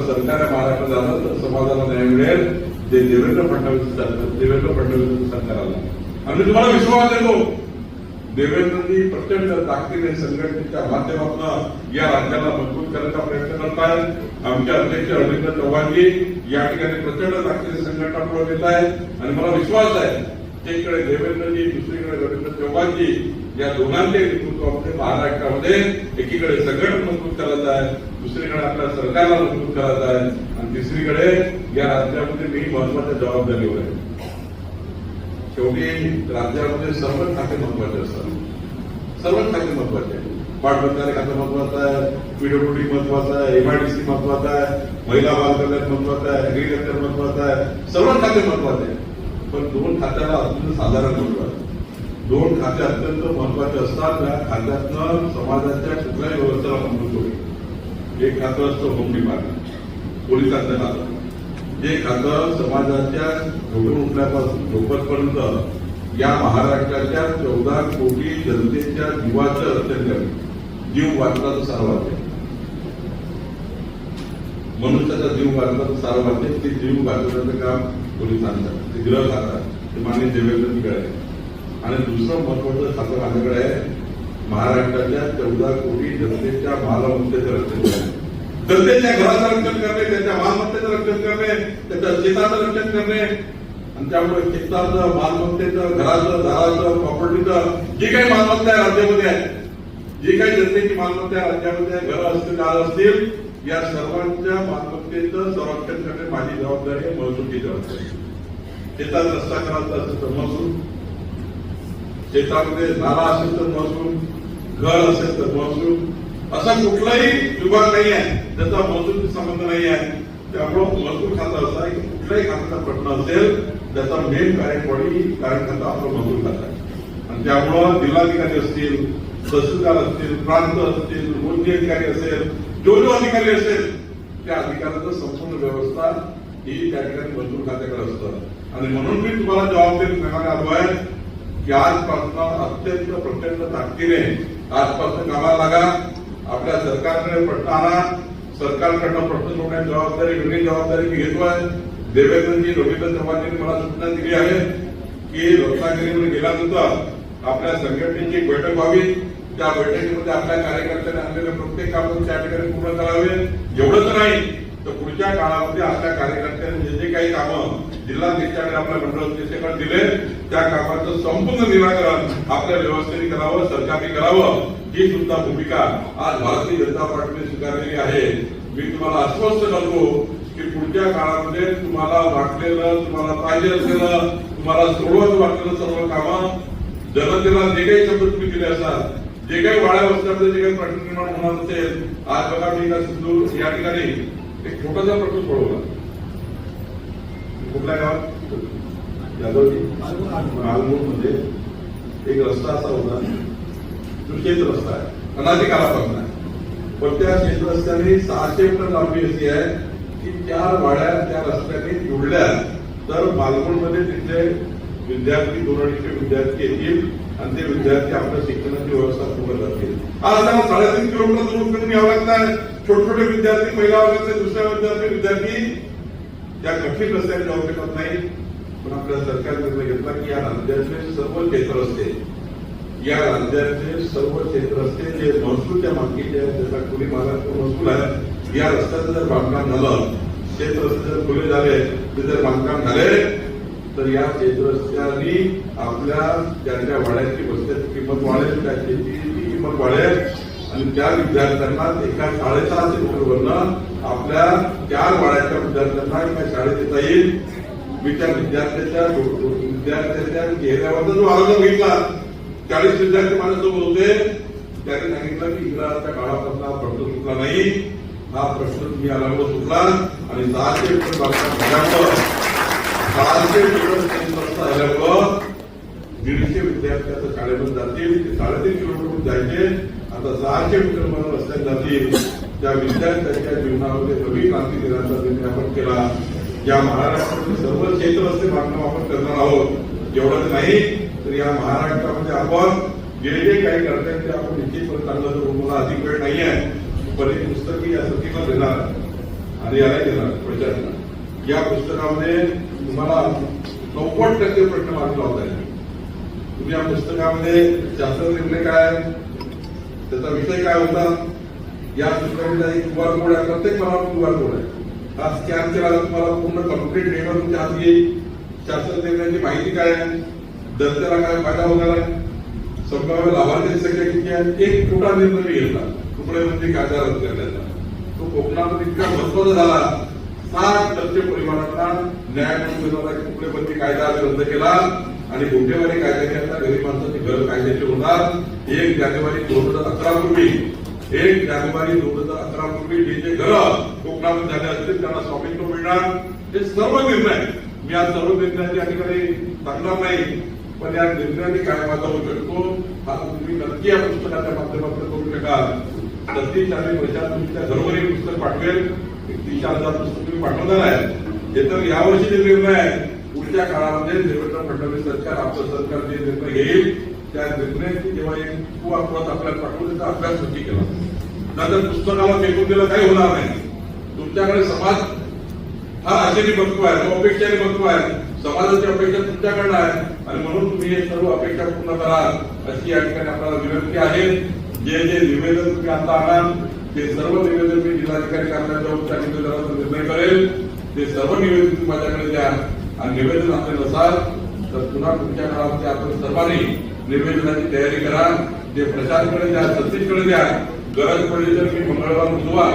सरकार महाराष्ट्रात आलं तर समाजाला न्याय मिळेल, ते देवेंद्र फडणवीस सरकारला. आणि तुम्हाला विश्वास देतो, देवेंद्रजी प्रचंड ताकदीने संघटनेच्या माध्यमातून या राज्याला मजबूत करण्याचा प्रयत्न करतायत. आमचे अध्यक्ष रवींद्र चव्हाणजी या ठिकाणी प्रचंड ताकदीने संघटना पुढे येत आहेत आणि मला विश्वास आहे एकीकडे देवेंद्रजी, दुसरीकडे रवींद्र चव्हाणजी या दोघांच्या नेतृत्वामध्ये महाराष्ट्रामध्ये एकीकडे संघटना मजबूत करत आहे, दुसरीकडे आपल्या सरकारला मजबूत करत आहे आणि तिसरीकडे या राज्यामध्ये मी महत्वाच्या जबाबदारीवर आहे. शेवटी राज्यामध्ये सर्व खाते महत्वाचे असतात, सर्व खाते महत्वाचे आहे. पाटबंधारे खातं महत्वाचं आहे, पीडब्ल्यूडी महत्वाचं आहे, एमआयडीसी महत्वाचं आहे, महिला बाल कल्याण महत्वाचं आहे, अॅग्रिकल्चर महत्वाचं आहे, सर्व खाते महत्वाचे आहे. पण दोन खात्याला अत्यंत साधारण महत्व आहे. दोन खाते अत्यंत महत्वाचे असतात. त्या खात्यातनं समाजाच्या कुठल्याही व्यवस्थेला मजबूत होईल. एक खातं असतं होम डिपार्टमेंट, पोलिसांचं खातं. जे खातं समाजाच्या झोपून उठल्यापासून झोपतपर्यंत या महाराष्ट्राच्या 14 कोटी जनतेच्या जीवाचं रक्षण करणे, जीव वाचला तर सारं वाचते, मनुष्याचा जीव वाचला तर सारं वाचते. ते जीव वाचवण्याचं काम पोलिसांचं, ते गृह खातं, ते माननीय देवेंद्रजीकडे आहे. आणि दुसरं महत्वाचं खातं माझ्याकडे आहे, महाराष्ट्राच्या 14 कोटी जनतेच्या मालमत्तेचं रक्षण करणे, जनतेच्या घराचं रक्षण करणे, त्यांच्या मालमत्तेचं रक्षण करणे, त्याच्या शेताचं रक्षण करणे. आणि त्यामुळे शेताचं, मालमत्तेचं, घराचं, दाराचं, प्रॉपर्टीचं, जी काही मालमत्ता आहे राज्यामध्ये आहे, जी काही जनतेची मालमत्ता आहे राज्यामध्ये आहे, घरं असतील, दार असतील, या सर्वांच्या मालमत्तेचं संरक्षण करणे माझी जबाबदारी आहे, महसूलची जबाबदारी. शेतात रस्ता करायचा असेल तर महसूल, शेतामध्ये नाला असेल तर महसूल, घर असेल तर महसूल, असा कुठलाही विभाग नाही आहे त्याचा महसूलशी संबंध नाही आहे. त्यामुळं महसूल खातं असं आहे की कुठल्याही खात्याचा प्रश्न असेल त्याचा मेन कार्यकारी खातं आपलं महसूल खातं आहे. आणि त्यामुळं जिल्हाधिकारी असतील, तहसीलदार असतील, प्रांत असतील, मोजणी अधिकारी असेल, जो अधिकारी असेल त्या अधिकाऱ्याचं संपूर्ण व्यवस्था ही त्या ठिकाणी महसूल खात्याकडे असतं. आणि म्हणून मी तुम्हाला जबाबदारी सांगायला आलो आहे की आजपासून अत्यंत प्रचंड ताकदीने आजपासून कामाला लागा. आपल्या सरकारकडे प्रश्न आणा, सरकारकडनं प्रश्न सोडण्याची जबाबदारी, वेगळी जबाबदारी मी घेतोय. देवेंद्रजी, रवींद्र चव्हाणजींनी मला सूचना दिली आहे की रत्नागिरीमध्ये गेल्यानंतर आपल्या संघटनेची एक बैठक व्हावी. त्या बैठकीमध्ये आपल्या कार्यकर्त्यांनी आणलेले प्रत्येक काम त्या ठिकाणी पूर्ण करावे. एवढंच नाही तर पुढच्या काळामध्ये आपल्या कार्यकर्त्यांनी जे जे काही कामं जिल्हाधिकाऱ्यांनी आपल्या मंडळ अध्यक्षाकडे दिले त्या कामाचं संपूर्ण निराकरण आपल्या व्यवस्थेने करावं, सरकारने करावं. ही सुद्धा भूमिका आज भारतीय जनता पार्टीने स्वीकारलेली आहे. मी तुम्हाला आश्वस्त करतो की पुढच्या काळामध्ये तुम्हाला वाटलेलं, तुम्हाला पाहिजे असलेलं, तुम्हाला सोडवत वाटलेलं सर्व कामं, जनतेला जे काही शब्द तुम्ही दिले असाल, जे काही वाड्या वस्त्यामध्ये जे काही प्रश्न निर्माण होणार असेल, आज बघा मी सिंधूर या ठिकाणी एक छोटासा प्रश्न सोडवला. कुठल्या गावात? यादवजी मालमूरमध्ये एक रस्ता असा होता, तो शेत रस्ता आहे, अनादी काळापासून आहे. पण त्या शेत रस्त्याने 600 मीटर लांबी अशी आहे की 4 वाड्या त्या रस्त्याने जोडल्या तर मालमूरमध्ये तिथले विद्यार्थी 200-250 विद्यार्थी येतील आणि ते विद्यार्थी आपल्या शिक्षणाची व्यवस्था पूर्ण करतील. आज त्यांना 3.5 किलोमीटर दूर करून यावं लागत आहे. छोटे छोटे विद्यार्थी, पहिल्या वर्गाचे, दुसऱ्या वर्गाचे विद्यार्थी त्या कठीण रस्त्याने जाऊ शकत नाही. पण आपल्या सरकारने निर्णय घेतला की या राज्याचे सर्व क्षेत्र रस्ते, या राज्याचे सर्व क्षेत्र रस्ते जे महसूलच्या मालकीचे आहेत, त्याचा खुली महाराष्ट्र महसूल आहे, या रस्त्याचं जर बांधकाम झालं, शेत रस्ते जर खुले झाले, ते जर बांधकाम झाले तर या शेतरस्त्यांनी आपल्या त्यांच्या वाड्याची वस्त्याची किंमत वाढेल, त्या शेतीची किंमत वाढेल आणि त्या विद्यार्थ्यांना एका 6.5 मीटरवरनं आपल्या 4 वाड्याच्या विद्यार्थ्यांना एका शाळेत येता येईल. मी त्या विद्यार्थ्याच्या चेहऱ्यावरचा जो आरोग्य बघितला, 40 विद्यार्थी माझ्यासोबत होते, त्यांनी सांगितलं की इंग्रजाच्या काळापासून हा प्रश्न सुटला नाही, हा प्रश्न तुम्ही आल्यामुळे सुटला आणि 600 मीटर झाल्यामुळं 150 विद्यार्थी आता शाळेमध्ये जातील, ते 3.5 किलोमीटर जायचे, आता 600 मीटर म्हणून रस्त्यात जातील. त्या विद्यार्थ्यांच्या जीवनामध्ये नवी क्रांती देण्याचा निर्णय आपण केला. या महाराष्ट्रातील सर्व क्षेत्र रस्ते बांधकाम आपण करणार आहोत. एवढंच नाही तर या महाराष्ट्रामध्ये आपण जे जे काही करताय ते आपण निश्चितपणे चांगलं करू. मला अधिक वेळ नाही आहे, पण एक पुस्तक या सतीला देणार आणि याला केला प्रचार. या पुस्तकामध्ये तुम्हाला 90% प्रश्न मार्क लावता येईल. तुम्ही या पुस्तकामध्ये शास्त्र निर्णय काय, त्याचा विषय काय होता, या पुस्तकाचा एक QR कोड आहे, प्रत्येक पानावर QR कोड आहे. हा स्कॅन केला तर तुम्हाला पूर्ण कम्प्लीट डेटा तुमच्या हात येईल. शास्त्र निर्णयाची माहिती काय आहे, दर्जाला काय फायदा होणार आहे, संभाव्य लाभार्थी संख्या किती आहे. एक छोटा निर्णय घेतला तुकडे म्हणजे कायदा रद्द करण्याचा. तो कोकणात इतका महत्वाचा झाला. 60% परिवारांना न्याय तुकडेबंदी कायदा रद्द केला आणि गुंठेवारी कायद्याने आता गरीब माणसाची घर कायद्याचे होणार. 1 जानेवारी 2011 पूर्वी 1 जानेवारी 2011 पूर्वी जे घर कोकणामध्ये झाले असतील त्यांना स्वामित्व मिळणार. हे सर्व निर्णय मी आज सर्व निर्णयाची या ठिकाणी सांगणार नाही, पण या निर्णयाने काय फायदा होऊ शकतो हा तुम्ही नक्की या पुस्तकाच्या माध्यमातून करू शकाल. 33-40 वर्षात तुमच्या घरोघरी पुस्तक पाठवेल. 30,000 पुस्तक तुम्ही पाठवणार आहे. हे तर यावर्षी जे निर्णय आहे, पुढच्या काळामध्ये देवेंद्र फडणवीस सरकार आपलं सरकार जे निर्णय घेईल त्या निर्णयाची जेव्हा एक कुआप्रत आपल्याला पाठवून त्याचा अभ्यास नक्की केला. नंतर पुस्तकाला फेकून दिलं काही होणार नाही. तुमच्याकडे समाज हा आशेने बघतो आहे, तो अपेक्षाने बघतो आहे. समाजाची अपेक्षा तुमच्याकडनं आहे आणि म्हणून तुम्ही हे सर्व अपेक्षा पूर्ण करा अशी या ठिकाणी आपल्याला विनंती आहे. जे जे निवेदन तुम्ही आता आणाल ते सर्व निवेदन मी जिल्हाधिकारी कार्यालयात जाऊन त्या निवेदनाचा निर्णय करेल. ते सर्व निवेदन तुम्ही माझ्याकडे द्या आणि निवेदन आपले नसाल तर पुन्हा तुमच्या काळामध्ये आपण सर्वांनी निवेदनाची तयारी करा. ते प्रशासनाकडे द्या, सत्तेकडे द्या. गरज पडली तर मी मंगळवार बुधवार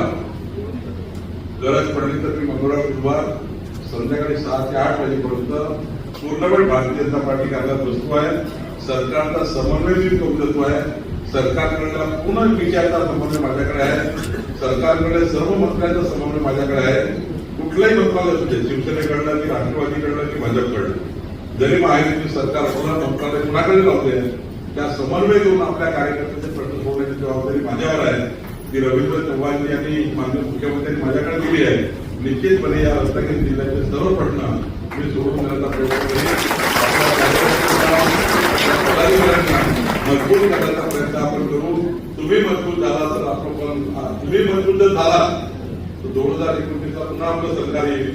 संध्याकाळी 6 ते 8 वाजेपर्यंत पूर्णवेळ भारतीय जनता पार्टी कार्यालयात बसतो आहे. सरकारचा समन्वय मी कौतुक आहे. सरकारकडे पूर्ण विचारचा समन्वय माझ्याकडे आहे. सरकारकडे सर्व मंत्र्यांचा समन्वय माझ्याकडे आहे. कुठल्याही मंत्रालय असू दे, शिवसेनेकडलं की राष्ट्रवादीकडलं की भाजपकडलं, जरी महायुतीचे सरकार पुन्हा मंत्रालय कुणाकडे लावते त्या समन्वय देऊन आपल्या कार्यकर्त्यांचे प्रश्न सोडण्याची जबाबदारी माझ्यावर आहे. ती रवींद्र चव्हाण यांनी माननीय मुख्यमंत्र्यांनी माझ्याकडे दिली आहे. निश्चितपणे या रत्नागिरी जिल्ह्याचे सर्व प्रश्न मी सोडून देण्याचा प्रयत्न करेन. मजबूत करण्याचा प्रयत्न आपण करू. तुम्ही मजबूत झाला तर आपण तुम्ही मजबूत जर झाला तर 2029 पुन्हा आपलं सरकार येईल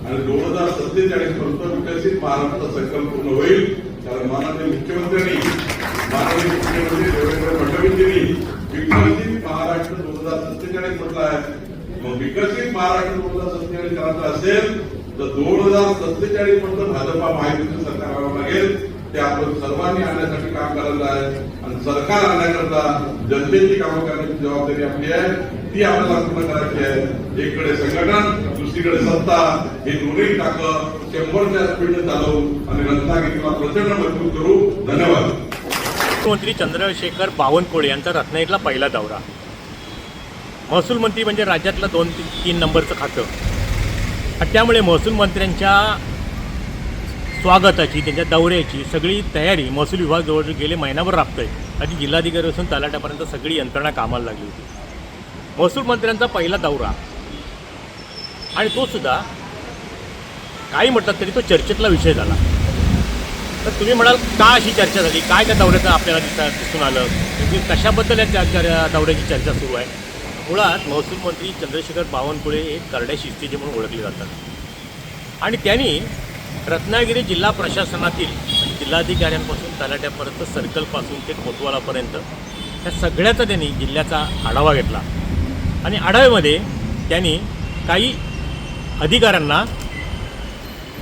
आणि 2047 पर्यंत विकसित महाराष्ट्र संकल्प पूर्ण होईल. कारण माननीय मुख्यमंत्री देवेंद्र फडणवीसजींनी विकसित महाराष्ट्र 2047 म्हटलं आहे. मग विकसित महाराष्ट्र 2047 करायचं असेल तर 2047 पर्यंत भाजपा महायुतीचं सरकार व्हावं लागेल. ते आपण सर्वांनी आणण्यासाठी काम करायचं आहे आणि सरकार आणण्याकरता जनतेची कामं करण्याची जबाबदारी आपली आहे. ती आपल्याला पूर्ण करायची आहे. एकडे संघटन, दुसरीकडे सत्ता, हे दोन्ही टाकं 100च्या स्पीडने चालवू आणि रत्नागिरीला प्रचंड मजबूत करू. धन्यवाद. मुख्यमंत्री चंद्रशेखर बावनकुळे यांचा रत्नागिरीला पहिला दौरा. महसूल मंत्री म्हणजे राज्यातलं 2-3 नंबरचं खातं. त्यामुळे महसूल मंत्र्यांच्या स्वागताची, त्यांच्या दौऱ्याची सगळी तयारी महसूल विभाग जवळ गेले महिनाभर राबतोय. आधी जिल्हाधिकाऱ्यापासून तलाट्यापर्यंत सगळी यंत्रणा कामाला लागली होती. महसूल मंत्र्यांचा पहिला दौरा आणि तो सुद्धा काही म्हटलं तरी तो चर्चेतला विषय झाला. तर तुम्ही म्हणाल का अशी चर्चा झाली, काय त्या दौऱ्याचं आपल्याला दिसून आलं, कशाबद्दल या दौऱ्याची चर्चा सुरू आहे. मुळात महसूल मंत्री चंद्रशेखर बावनकुळे हे करड्या शिस्तीचे म्हणून ओळखले जातात आणि त्यांनी रत्नागिरी जिल्हा प्रशासनातील जिल्हाधिकाऱ्यांपासून तलाट्यापर्यंत सर्कलपासून ते कोतवालापर्यंत या सगळ्याचा त्यांनी जिल्ह्याचा आढावा घेतला आणि आढाव्यामध्ये त्यांनी काही अधिकाऱ्यांना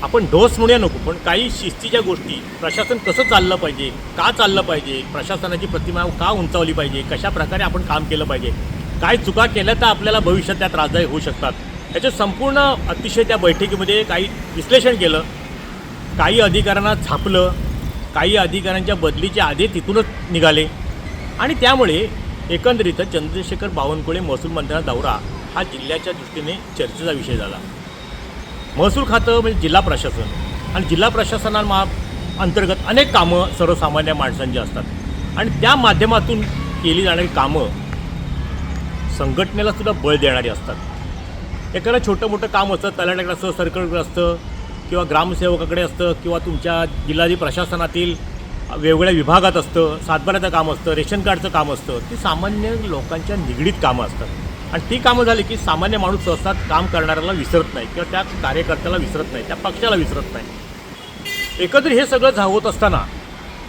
आपण डोस म्हणूया नको पण काही शिस्तीच्या गोष्टी, प्रशासन कसं चाललं पाहिजे, का चाललं पाहिजे, प्रशासनाची प्रतिमा का उंचावली पाहिजे, कशा प्रकारे आपण काम केलं पाहिजे, काय चुका केल्या तर आपल्याला भविष्यात त्या त्रासदायक होऊ शकतात, याचं संपूर्ण अतिशय त्या बैठकीमध्ये काही विश्लेषण केलं. काही अधिकाऱ्यांना झापलं, काही अधिकाऱ्यांच्या बदलीचे आदेश तिथूनच निघाले आणि त्यामुळे एकंदरीत चंद्रशेखर बावनकुळे महसूल मंत्र्यांचा दौरा हा जिल्ह्याच्या दृष्टीने चर्चेचा विषय झाला. महसूल खातं म्हणजे जिल्हा प्रशासन आणि जिल्हा प्रशासना अंतर्गत अनेक कामं सर्वसामान्य माणसांची असतात आणि त्या माध्यमातून केली जाणारी कामं संघटनेला सुद्धा बळ देणारी असतात. एखादं छोटं मोठं काम असतं, तलाट्याकडे असतं, सर्कलकडे असतं किंवा ग्रामसेवकाकडे असतं किंवा तुमच्या जिल्हाधिकारी प्रशासनातील वेगवेगळ्या विभागात असतं, सातबाऱ्याचं काम असतं, रेशन कार्डचं काम असतं. ती सामान्य लोकांच्या निगडीत कामं असतात आणि ती कामं झाली की सामान्य माणूस सहसा काम करणाऱ्याला विसरत नाही किंवा त्या कार्यकर्त्याला विसरत नाही, त्या पक्षाला विसरत नाही. एकत्रित हे सगळं होत असताना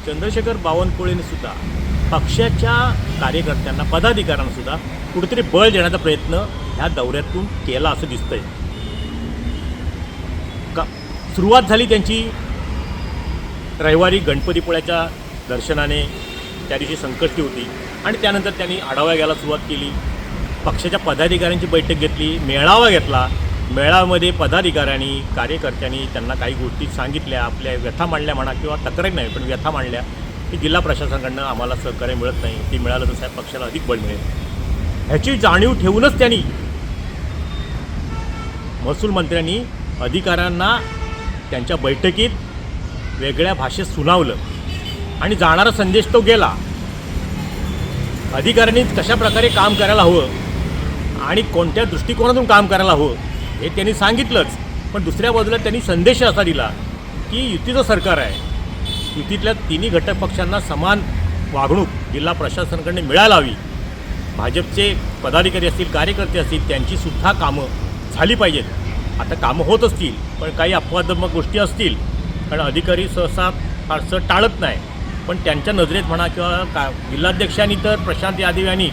चंद्रशेखर बावनकुळेने सुद्धा पक्षाच्या कार्यकर्त्यांना, पदाधिकाऱ्यांना सुद्धा कुठेतरी बळ देण्याचा प्रयत्न ह्या दौऱ्यातून केला असं दिसतंय. सुरुवात झाली त्यांची रविवारी गणपतीपुळ्याच्या दर्शनाने, त्या दिवशी संकष्टी होती आणि त्यानंतर त्यांनी आढावा घ्यायला सुरुवात केली. पक्षाच्या पदाधिकाऱ्यांची बैठक घेतली, मेळावा घेतला. मेळाव्यामध्ये पदाधिकाऱ्यांनी, कार्यकर्त्यांनी त्यांना काही गोष्टी सांगितल्या, आपल्या व्यथा मांडल्या म्हणा किंवा तक्रारी नाही पण व्यथा मांडल्या की जिल्हा प्रशासनाकडनं आम्हाला सहकार्य मिळत नाही, ती मिळालं तर साहेब पक्षाला अधिक बळ मिळेल. ह्याची जाणीव ठेवूनच त्यांनी, महसूल मंत्र्यांनी अधिकाऱ्यांना त्यांच्या बैठकीत वेगळ्या भाषेत सुनावलं आणि जाणारा संदेश तो गेला. अधिकाऱ्यांनी कशा प्रकारे काम करायला हवं आणि कोणत्या दृष्टिकोनातून काम करायला हवं हे त्यांनी सांगितलंच. पण दुसऱ्या बाजूला त्यांनी संदेश असा दिला की युतीचं सरकार आहे, युतीतल्या तिन्ही घटक पक्षांना समान वागणूक जिल्हा प्रशासनाकडे मिळायला हवी. भाजपचे पदाधिकारी असतील, कार्यकर्ते असतील, त्यांचीसुद्धा कामं झाली पाहिजेत. आता कामं होत असतील पण काही अपवादात्मक गोष्टी असतील, कारण अधिकारी सहसा फारसं टाळत नाही. पण त्यांच्या नजरेत म्हणा किंवा जिल्हाध्यक्षांनी तर प्रशांत यादव यांनी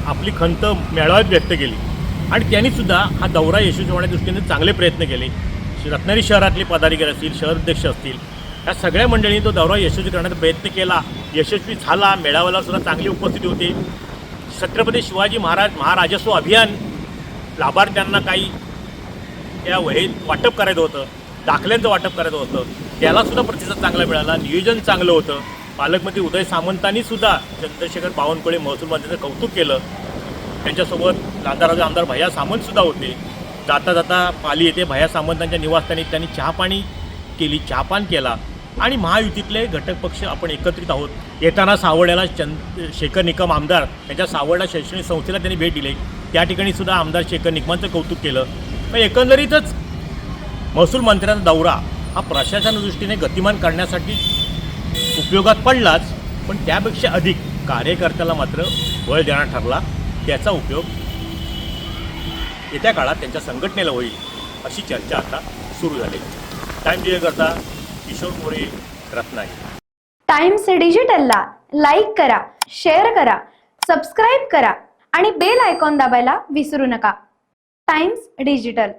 आपली खंत मेळाव्यात व्यक्त केली आणि त्यांनीसुद्धा हा दौरा यशस्वी होण्याच्या दृष्टीने चांगले प्रयत्न केले. रत्नागिरी शहरातले पदाधिकारी असतील, शहराध्यक्ष असतील, या सगळ्या मंडळींनी तो दौरा यशस्वी करण्याचा प्रयत्न केला, यशस्वी झाला. मेळाव्याला सुद्धा चांगली उपस्थिती होती. छत्रपती शिवाजी महाराजस्व अभियान लाभार्थ्यांना काही त्या वहीत वाटप करायचं होतं, दाखल्यांचं वाटप करायचं होतं, त्यालासुद्धा प्रतिसाद चांगला मिळाला. नियोजन चांगलं होतं. पालकमंत्री उदय सामंतांनी सुद्धा चंद्रशेखर बावनकुळे महसूल मंत्र्यांचं कौतुक केलं. त्यांच्यासोबत लांधाराचे आमदार भैया सामंतसुद्धा होते. जाता जाता पाली येथे भैया सामंतांच्या निवासस्थानी त्यांनी चहापाणी केली, चहापान केला आणि महायुतीतले घटक पक्ष आपण एकत्रित आहोत. येताना सावर्ड्याला शेखर निकम आमदार त्यांच्या सावर्डा शैक्षणिक संस्थेला त्यांनी भेट दिली. त्या ठिकाणी सुद्धा आमदार शेखर निकमांचं कौतुक केलं. पण एकंदरीतच महसूल मंत्र्यांचा दौरा हा प्रशासनाच्या दृष्टीने गतिमान करण्यासाठी उपयोगात पडलाच, पण त्यापेक्षा अधिक कार्यकर्त्याला मात्र बळ देणार ठरला. त्याचा उपयोग येत्या काळात त्यांच्या संघटनेला होईल अशी चर्चा आता सुरू झाली. टाइम करता किशोर मोरे, रत्नागिरी. टाइम्स डिजिटलला लाईक करा, शेअर करा, सबस्क्राईब करा आणि बेल आयकॉन दाबायला विसरू नका. Times digital.